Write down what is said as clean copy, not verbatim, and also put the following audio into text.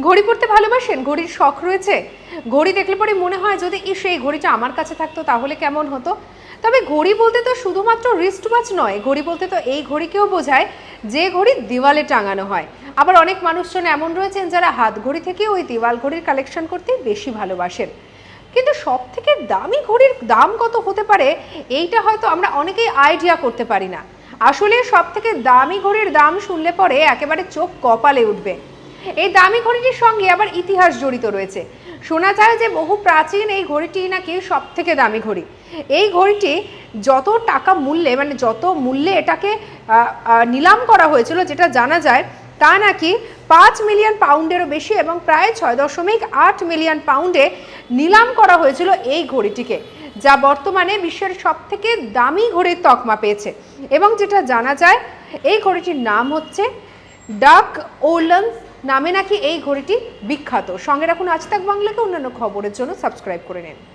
ঘড়ি পরতে ভালোবাসেন? ঘড়ির শখ রয়েছে? ঘড়ি দেখলে পরে মনে হয় যদি এই ঘড়িটা আমার কাছে থাকতো তাহলে কেমন হতো। তবে ঘড়ি বলতে তো শুধুমাত্র রিস্ট ওয়াচ নয়, ঘড়ি বলতে তো এই ঘড়িকেও বোঝায় যে ঘড়ি দেওয়ালে টাঙানো হয়। আবার অনেক মানুষজন এমন রয়েছেন যারা হাত ঘড়ি থেকে ওই দেওয়াল ঘড়ির কালেকশন করতে বেশি ভালোবাসেন। কিন্তু সব থেকে দামি ঘড়ির দাম কত হতে পারে এইটা হয়তো আমরা অনেকেই আইডিয়া করতে পারি না। আসলে সব থেকে দামি ঘড়ির দাম শুনলে পরে একেবারে চোখ কপালে উঠবে। এই দামি ঘড়িটির সঙ্গে আবার ইতিহাস জড়িত রয়েছে। শোনা যায় যে বহু প্রাচীন এই ঘড়িটি নাকি সব থেকে দামি ঘড়ি। এই ঘড়িটি যত টাকা মূল্যে মানে যত মূল্যে এটাকে নিলাম করা হয়েছিল যেটা জানা যায় তা নাকি 5 মিলিয়ন পাউন্ডেরও বেশি এবং প্রায় 6.8 মিলিয়ন পাউন্ডে নিলাম করা হয়েছিল এই ঘড়িটিকে, যা বর্তমানে বিশ্বের সব থেকে দামি ঘড়ির তকমা পেয়েছে। এবং যেটা জানা যায় এই ঘড়িটির নাম হচ্ছে ডাক ওলেন্স নামে নাকি এই ঘড়িটি বিখ্যাত। সঙ্গে রাখুন আজ তাক বাংলাকে অন্যান্য খবরের জন্য সাবস্ক্রাইব করে নিন।